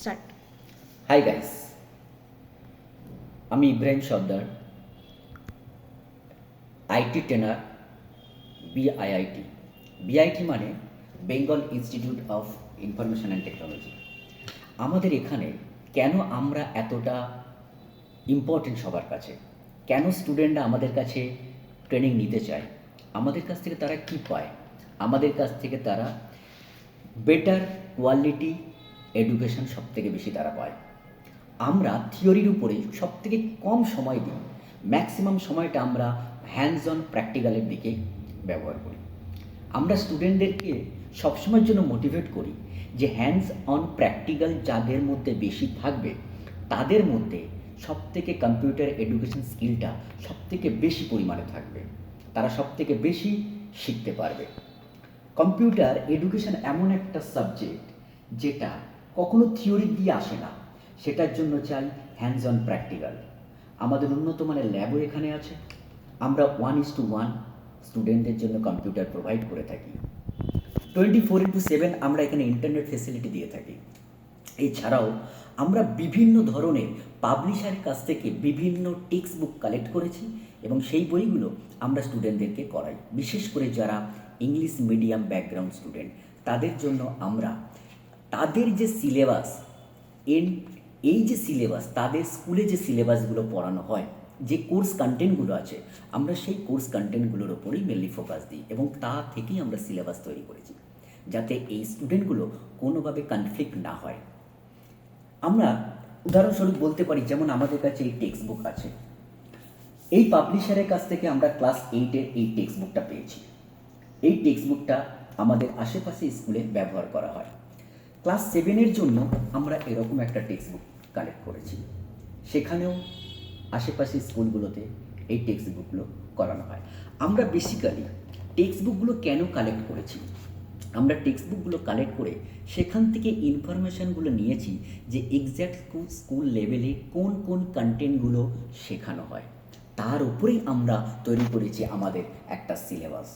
Start. Hi guys, আমি ইব্রাহিম সর্দার, IT trainer, বিআইআইটি। BIT মানে Bengal institute of information and technology. আমাদের এখানে কেন আমরা এতটা ইম্পর্টেন্ট সবার কাছে, কেন স্টুডেন্টরা আমাদের কাছে ট্রেনিং নিতে চায়, আমাদের কাছ থেকে তারা কী পায়? আমাদের কাছ থেকে তারা বেটার কোয়ালিটি এডুকেশন সবথেকে বেশি তারা পায়। আমরা থিওরির উপরে সবথেকে কম সময় দিই, ম্যাক্সিমাম সময়টা আমরা হ্যান্ডস অন প্র্যাকটিক্যালের দিকে ব্যবহার করি। আমরা স্টুডেন্টদেরকে সবসময়ের জন্য মোটিভেট করি যে হ্যান্ডস অন প্র্যাকটিক্যাল যাদের মধ্যে বেশি থাকবে তাদের মধ্যে সবথেকে কম্পিউটার এডুকেশন স্কিলটা সবথেকে বেশি পরিমাণে থাকবে, তারা সবথেকে বেশি শিখতে পারবে। কম্পিউটার এডুকেশন এমন একটা সাবজেক্ট যেটা কখনো থিওরি দিয়ে আসে না, সেটার জন্য চাই হ্যান্ডস অন প্র্যাকটিক্যাল। আমাদের উন্নত মানের ল্যাবও এখানে আছে। আমরা 1:1 স্টুডেন্টদের জন্য কম্পিউটার প্রোভাইড করে থাকি। 24/7 আমরা এখানে ইন্টারনেট ফেসিলিটি দিয়ে থাকি। এছাড়াও আমরা বিভিন্ন ধরনের পাবলিশারের কাছ থেকে বিভিন্ন টেক্সট বুক কালেক্ট করেছি এবং সেই বইগুলো আমরা স্টুডেন্টদেরকে করাই। বিশেষ করে যারা ইংলিশ মিডিয়াম ব্যাকগ্রাউন্ড স্টুডেন্ট তাদের জন্য আমরা তাদের যে সিলেবাস, এই যে সিলেবাস, তাদের স্কুলে যে সিলেবাসগুলো পড়ানো হয়, যে কোর্স কন্টেন্টগুলো আছে, আমরা সেই কোর্স কন্টেন্টগুলোর ওপরেই মেনলি ফোকাস দিই এবং তা থেকেই আমরা সিলেবাস তৈরি করেছি যাতে এই স্টুডেন্টগুলো কোনোভাবে কনফ্লিক্ট না হয়। আমরা উদাহরণস্বরূপ বলতে পারি, যেমন আমাদের কাছে এই টেক্সট বুক আছে, এই পাবলিশারের কাছ থেকে আমরা ক্লাস 8-এর এই টেক্সট বুকটা পেয়েছি। এই টেক্সট বুকটা আমাদের আশেপাশে স্কুলে ব্যবহার করা হয়। ক্লাস 7-এর জন্য আমরা এরকম একটা টেক্সট বুক কালেক্ট করেছি, সেখানেও আশেপাশে স্কুলগুলোতে এই টেক্সট বুকগুলো করানো হয়। আমরা বেসিক্যালি টেক্সট বুকগুলো কেন কালেক্ট করেছি? আমরা টেক্সট বুকগুলো কালেক্ট করে সেখান থেকে ইনফরমেশানগুলো নিয়েছি যে এক্স্যাক্ট স্কুল লেভেলে কোন কোন কন্টেন্টগুলো শেখানো হয়, তার উপরেই আমরা তৈরি করেছি আমাদের একটা সিলেবাস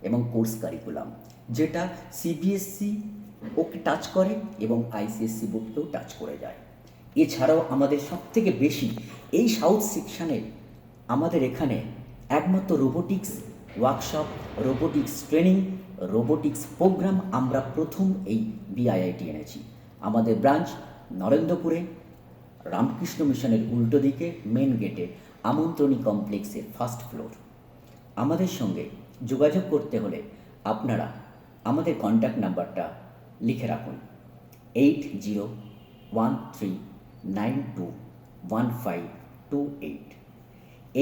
এবং কোর্স কারিকুলাম, যেটা সিবিএসসি ওকে টাচ করে এবং আইসিএসসি বোর্ডকেও টাচ করে যায়। এছাড়াও আমাদের সবথেকে বেশি এই সাউথ সেকশানে আমাদের এখানে একমাত্র robotics workshop, robotics training, robotics programme আমরা প্রথম এই বিআইআইটি এনেছি। আমাদের ব্রাঞ্চ নরেন্দ্রপুরে, রামকৃষ্ণ মিশনের উল্টো দিকে মেন গেটে, আমন্ত্রণী কমপ্লেক্সের ফার্স্ট ফ্লোর। আমাদের সঙ্গে যোগাযোগ করতে হলে আপনারা আমাদের কন্ট্যাক্ট নাম্বারটা লিখে রাখুন, 8013921528,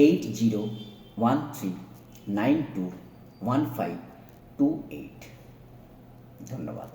8013921528। ধন্যবাদ।